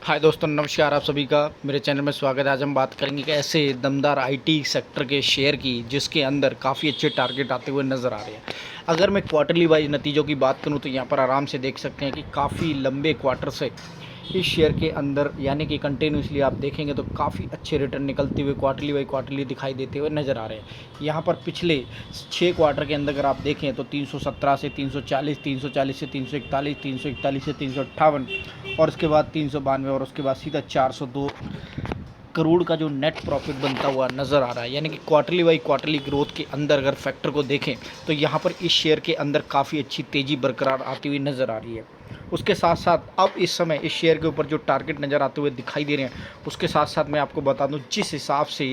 हाय दोस्तों, नमस्कार। आप सभी का मेरे चैनल में स्वागत है। आज हम बात करेंगे कि ऐसे दमदार आईटी सेक्टर के शेयर की जिसके अंदर काफ़ी अच्छे टारगेट आते हुए नज़र आ रहे हैं। अगर मैं क्वार्टरली वाइज नतीजों की बात करूं तो यहां पर आराम से देख सकते हैं कि काफ़ी लंबे क्वार्टर से इस शेयर के अंदर यानी कि कंटिन्यूसली आप देखेंगे तो काफ़ी अच्छे रिटर्न निकलते हुए क्वार्टरली बाई क्वार्टरली दिखाई देते हुए नज़र आ रहे हैं। यहाँ पर पिछले 6 क्वार्टर के अंदर अगर आप देखें तो 317 से 340, 340 से 341, 341 से 358 और उसके बाद 392 और उसके बाद सीधा 402 करोड़ का जो नेट प्रॉफिट बनता हुआ नज़र आ रहा है। यानी कि क्वार्टरली बाई क्वार्टरली ग्रोथ के अंदर अगर फैक्टर को देखें तो यहाँ पर इस शेयर के अंदर काफ़ी अच्छी तेज़ी बरकरार आती हुई नज़र आ रही है। उसके साथ साथ अब इस समय इस शेयर के ऊपर जो टारगेट नज़र आते हुए दिखाई दे रहे हैं, उसके साथ साथ मैं आपको बता दूं जिस हिसाब से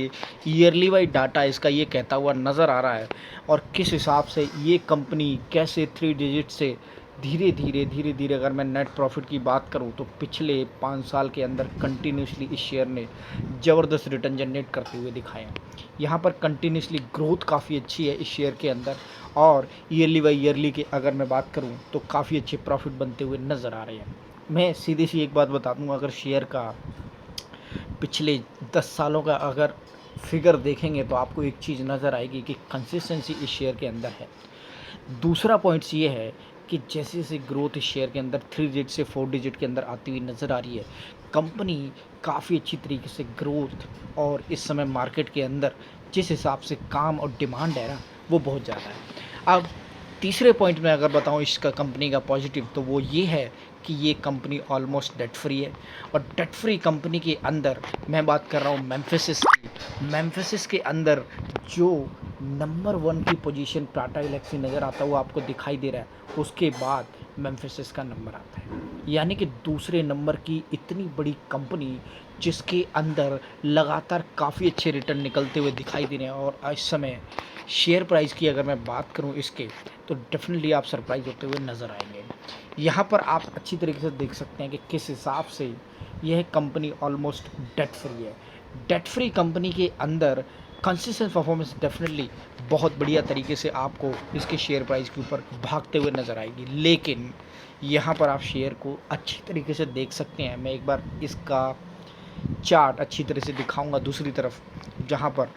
ईयरली वाइज डाटा इसका ये कहता हुआ नज़र आ रहा है और किस हिसाब से ये कंपनी कैसे 3 डिजिट से धीरे धीरे अगर मैं नेट प्रॉफिट की बात करूं तो पिछले 5 साल के अंदर कंटिन्यूसली इस शेयर ने ज़बरदस्त रिटर्न जनरेट करते हुए दिखाए हैं। यहाँ पर कंटिन्यूसली ग्रोथ काफ़ी अच्छी है इस शेयर के अंदर और ईयरली बाई ईयरली की अगर मैं बात करूं तो काफ़ी अच्छे प्रॉफिट बनते हुए नज़र आ रहे हैं। मैं सीधी सी एक बात बता दूं, अगर शेयर का पिछले 10 सालों का अगर फिगर देखेंगे तो आपको एक चीज़ नज़र आएगी कि कंसिस्टेंसी इस शेयर के अंदर है। दूसरा पॉइंट्स ये है कि जैसे जैसे ग्रोथ इस शेयर के अंदर 3 डिजिट से 4 डिजिट के अंदर आती हुई नज़र आ रही है, कंपनी काफ़ी अच्छी तरीके से ग्रोथ और इस समय मार्केट के अंदर जिस हिसाब से काम और डिमांड है ना, वो बहुत ज़्यादा है। अब तीसरे पॉइंट में अगर बताऊँ इसका कंपनी का पॉजिटिव तो वो ये है कि ये कंपनी ऑलमोस्ट डेट फ्री है और डेट फ्री कंपनी के अंदर मैं बात कर रहा हूँ मेम्फिसिस की। मेम्फिसिस के अंदर जो नंबर 1 की पोजीशन टाटा एल्क्सी नज़र आता है वो आपको दिखाई दे रहा है, उसके बाद मेम्फिसिस का नंबर आता है। यानी कि दूसरे नंबर की इतनी बड़ी कंपनी जिसके अंदर लगातार काफ़ी अच्छे रिटर्न निकलते हुए दिखाई दे रहे हैं और इस समय शेयर प्राइस की अगर मैं बात करूं इसके तो डेफिनेटली आप सरप्राइज होते हुए नज़र आएंगे। यहाँ पर आप अच्छी तरीके से देख सकते हैं कि किस हिसाब से यह कंपनी ऑलमोस्ट डेट फ्री है। डेट फ्री कंपनी के अंदर कंसिस्टेंट परफॉर्मेंस डेफिनेटली बहुत बढ़िया तरीके से आपको इसके शेयर प्राइस के ऊपर भागते हुए नज़र आएगी। लेकिन यहाँ पर आप शेयर को अच्छी तरीके से देख सकते हैं। मैं एक बार इसका चार्ट अच्छी तरह से दिखाऊंगा दूसरी तरफ, जहाँ पर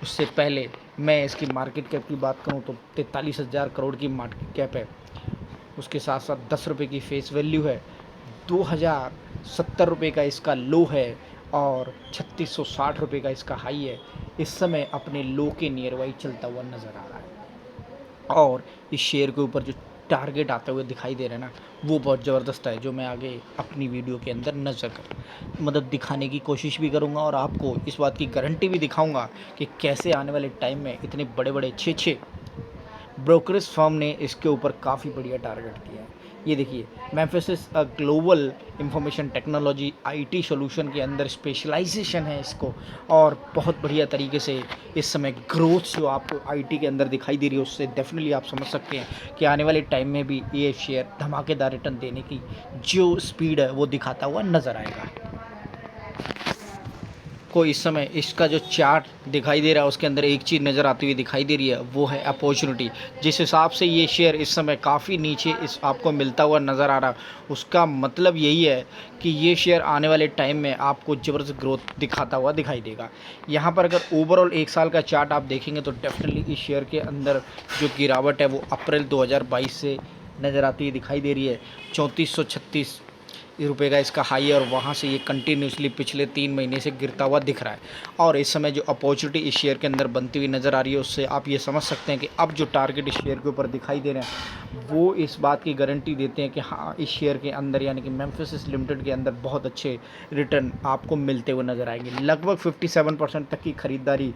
उससे पहले मैं इसकी मार्केट कैप की बात करूँ तो 43,000 करोड़ की मार्केट कैप है। उसके साथ साथ 10 रुपये की फेस वैल्यू है, 2070 रुपये का इसका लो है और 3660 रुपये का इसका हाई है। इस समय अपने लो के नियर बाई चलता हुआ नज़र आ रहा है और इस शेयर के ऊपर जो टारगेट आते हुए दिखाई दे रहे हैं ना, वो बहुत ज़बरदस्त है, जो मैं आगे अपनी वीडियो के अंदर नज़र कर मतलब दिखाने की कोशिश भी करूँगा और आपको इस बात की गारंटी भी दिखाऊँगा कि कैसे आने वाले टाइम में इतने बड़े बड़े अच्छे ब्रोकरेज फर्म ने इसके ऊपर काफ़ी बढ़िया टारगेट दिया है। ये देखिए, मेम्फिसिस global information technology IT solution के अंदर स्पेशलाइजेशन है इसको और बहुत बढ़िया तरीके से इस समय ग्रोथ जो आपको आईटी के अंदर दिखाई दे रही है उससे डेफिनेटली आप समझ सकते हैं कि आने वाले टाइम में भी ये शेयर धमाकेदार रिटर्न देने की जो स्पीड है वो दिखाता हुआ नज़र आएगा। को इस समय इसका जो चार्ट दिखाई दे रहा है उसके अंदर एक चीज़ नज़र आती हुई दिखाई दे रही है, वो है अपॉर्चुनिटी। जिस हिसाब से ये शेयर इस समय काफ़ी नीचे इस आपको मिलता हुआ नज़र आ रहा, उसका मतलब यही है कि ये शेयर आने वाले टाइम में आपको ज़बरदस्त ग्रोथ दिखाता हुआ दिखाई देगा। यहाँ पर अगर ओवरऑल 1 साल का चार्ट आप देखेंगे तो डेफिनेटली इस शेयर के अंदर जो गिरावट है वो अप्रैल 2022 से नज़र आती हुई दिखाई दे रही है। 3436 रुपये का इसका हाई है और वहाँ से ये कंटिन्यूसली पिछले 3 महीने से गिरता हुआ दिख रहा है और इस समय जो अपॉर्चुनिटी इस शेयर के अंदर बनती हुई नज़र आ रही है उससे आप ये समझ सकते हैं कि अब जो टारगेट इस शेयर के ऊपर दिखाई दे रहे हैं वो इस बात की गारंटी देते हैं कि हाँ, इस शेयर के अंदर यानी कि मेम्फिसिस लिमिटेड के अंदर बहुत अच्छे रिटर्न आपको मिलते हुए नज़र आएंगे। लगभग 57% तक की खरीदारी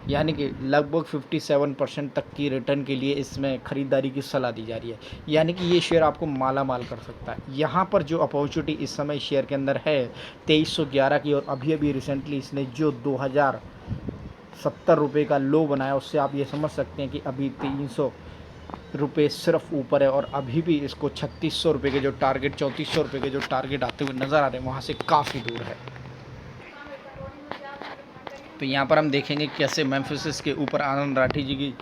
यानी कि लगभग 57% तक की रिटर्न के लिए इसमें ख़रीदारी की सलाह दी जा रही है। यानी कि ये शेयर आपको माला माल कर सकता है। यहाँ पर जो अपॉर्चुनिटी इस समय शेयर के अंदर है 2311 की और अभी अभी रिसेंटली इसने जो 2070 रुपये का लो बनाया उससे आप ये समझ सकते हैं कि अभी 300 रुपये सिर्फ ऊपर है और अभी भी इसको 3600 रुपये के जो टारगेट 3400 रुपये के जो टारगेट आते हुए नज़र आ रहे हैं वहाँ से काफ़ी दूर है। तो यहाँ पर हम देखेंगे कैसे मेम्फिसिस के ऊपर आनंद राठी जी की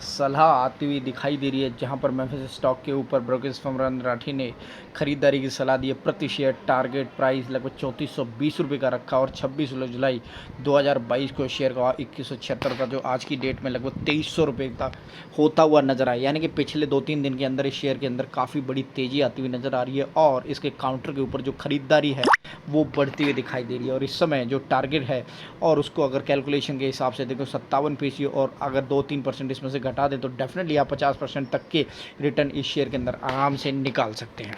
सलाह आती हुई दिखाई दे रही है, जहां पर मेम्फिस स्टॉक के ऊपर ब्रोकरेज फर्म रतन टाटा ने खरीदारी की सलाह दी है। प्रति शेयर टारगेट प्राइस लगभग 3420 रुपये का रखा और 26 जुलाई 2022 को शेयर का 2176 था, जो आज की डेट में लगभग 2300 रुपये का होता हुआ नजर आया। यानी कि पिछले 2-3 दिन के अंदर इस शेयर के अंदर काफ़ी बड़ी तेज़ी आती हुई नजर आ रही है और इसके काउंटर के ऊपर जो खरीदारी है वो बढ़ती हुई दिखाई दे रही है। और इस समय जो टारगेट है और उसको अगर कैलकुलेशन के हिसाब से देखो 57 पीसी और अगर 2-3% इसमें से घटा दें तो डेफिनेटली आप 50% तक के रिटर्न इस शेयर के अंदर आराम से निकाल सकते हैं।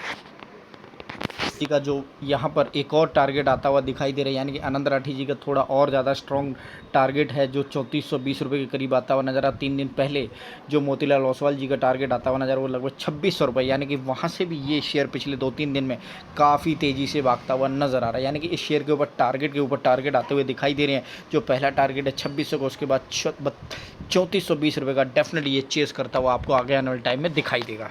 जी का जो यहाँ पर एक और टारगेट आता हुआ दिखाई दे रहा है, यानी कि आनंद राठी जी का थोड़ा और ज़्यादा स्ट्रॉन्ग टारगेट है जो 3420 रुपये के करीब आता हुआ नज़र आ। 3 दिन पहले जो मोतीलाल ओसवाल जी का टारगेट आता हुआ नज़र वो लगभग 2600 रुपये, यानी कि वहाँ से भी ये शेयर पिछले 2-3 दिन में काफ़ी तेज़ी से भागता हुआ नज़र आ रहा है। यानी कि इस शेयर के ऊपर टारगेट आते हुए दिखाई दे रहे हैं। जो पहला टारगेट है 2600 का, उसके बाद 3420 रुपये का डेफिनेटली ये चेस करता हुआ आपको आगे आने वाले टाइम में दिखाई देगा।